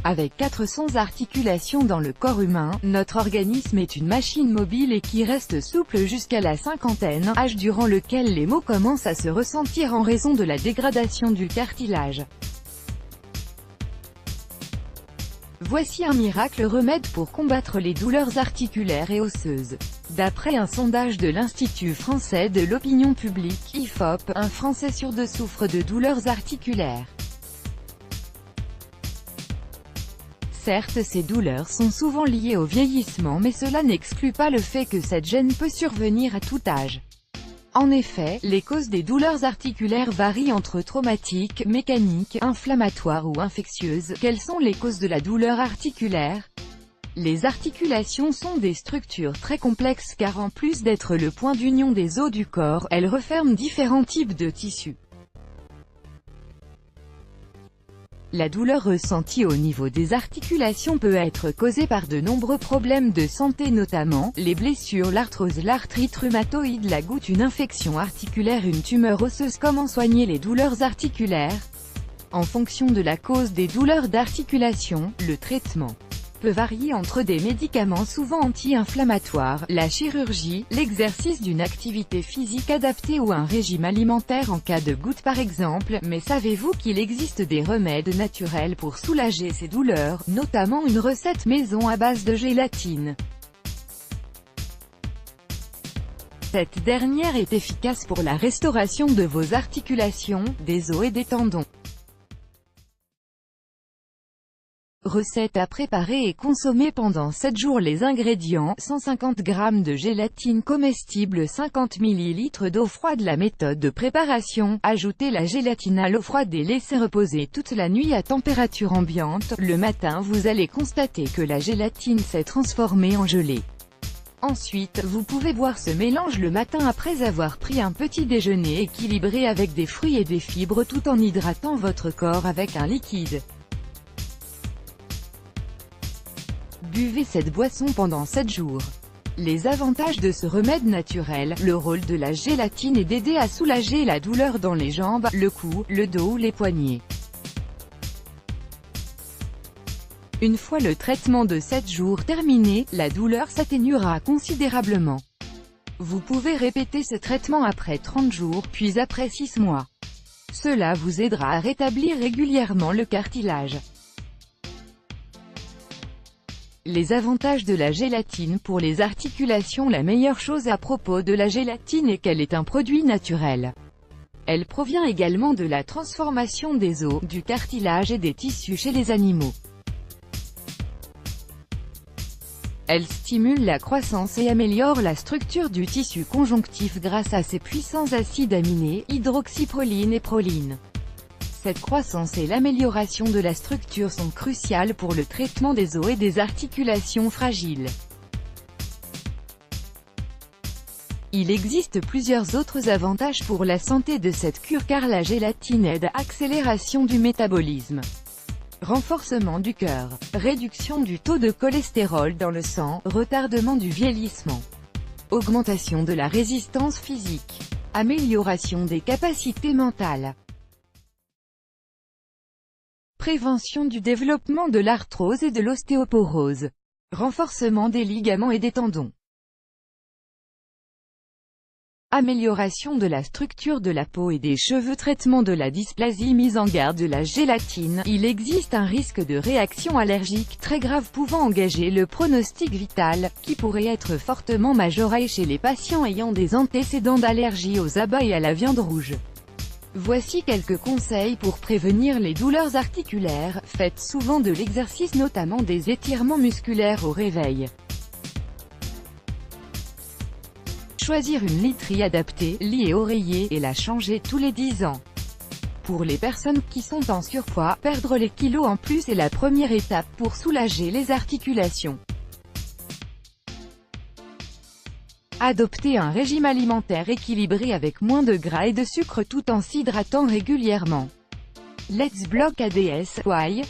Avec 400 articulations dans le corps humain, notre organisme est une machine mobile et qui reste souple jusqu'à la cinquantaine, âge durant lequel les maux commencent à se ressentir en raison de la dégradation du cartilage. Voici un miracle remède pour combattre les douleurs articulaires et osseuses. D'après un sondage de l'Institut français de l'opinion publique, IFOP, un Français sur deux souffre de douleurs articulaires. Certes, ces douleurs sont souvent liées au vieillissement, mais cela n'exclut pas le fait que cette gêne peut survenir à tout âge. En effet, les causes des douleurs articulaires varient entre traumatiques, mécaniques, inflammatoires ou infectieuses. Quelles sont les causes de la douleur articulaire? Les articulations sont des structures très complexes car en plus d'être le point d'union des os du corps, elles referment différents types de tissus. La douleur ressentie au niveau des articulations peut être causée par de nombreux problèmes de santé, notamment les blessures, l'arthrose, l'arthrite rhumatoïde, la goutte, une infection articulaire, une tumeur osseuse. Comment soigner les douleurs articulaires? En fonction de la cause des douleurs d'articulation, le traitement peut varier entre des médicaments souvent anti-inflammatoires, la chirurgie, l'exercice d'une activité physique adaptée ou un régime alimentaire en cas de goutte par exemple. Mais savez-vous qu'il existe des remèdes naturels pour soulager ces douleurs, notamment une recette maison à base de gélatine? Cette dernière est efficace pour la restauration de vos articulations, des os et des tendons. Recette à préparer et consommer pendant 7 jours. Les ingrédients: 150 g de gélatine comestible, 50 ml d'eau froide. La méthode de préparation: ajoutez la gélatine à l'eau froide et laissez reposer toute la nuit à température ambiante. Le matin, vous allez constater que la gélatine s'est transformée en gelée. Ensuite, vous pouvez boire ce mélange le matin après avoir pris un petit déjeuner équilibré avec des fruits et des fibres, tout en hydratant votre corps avec un liquide. Buvez cette boisson pendant 7 jours. Les avantages de ce remède naturel: le rôle de la gélatine est d'aider à soulager la douleur dans les jambes, le cou, le dos ou les poignets. Une fois le traitement de 7 jours terminé, la douleur s'atténuera considérablement. Vous pouvez répéter ce traitement après 30 jours, puis après 6 mois. Cela vous aidera à rétablir régulièrement le cartilage. Les avantages de la gélatine pour les articulations. La meilleure chose à propos de la gélatine est qu'elle est un produit naturel. Elle provient également de la transformation des os, du cartilage et des tissus chez les animaux. Elle stimule la croissance et améliore la structure du tissu conjonctif grâce à ses puissants acides aminés, hydroxyproline et proline. Cette croissance et l'amélioration de la structure sont cruciales pour le traitement des os et des articulations fragiles. Il existe plusieurs autres avantages pour la santé de cette cure car la gélatine aide à l'accélération du métabolisme, renforcement du cœur, réduction du taux de cholestérol dans le sang, retardement du vieillissement, augmentation de la résistance physique, amélioration des capacités mentales, prévention du développement de l'arthrose et de l'ostéoporose, renforcement des ligaments et des tendons, amélioration de la structure de la peau et des cheveux, traitement de la dysplasie. Mise en garde de la gélatine: il existe un risque de réaction allergique très grave pouvant engager le pronostic vital, qui pourrait être fortement majoré chez les patients ayant des antécédents d'allergie aux abats et à la viande rouge. Voici quelques conseils pour prévenir les douleurs articulaires. Faites souvent de l'exercice, notamment des étirements musculaires au réveil. Choisir une literie adaptée, lit et oreiller, et la changer tous les 10 ans. Pour les personnes qui sont en surpoids, perdre les kilos en plus est la première étape pour soulager les articulations. Adopter un régime alimentaire équilibré avec moins de gras et de sucre tout en s'hydratant régulièrement. Let's block ADS, why?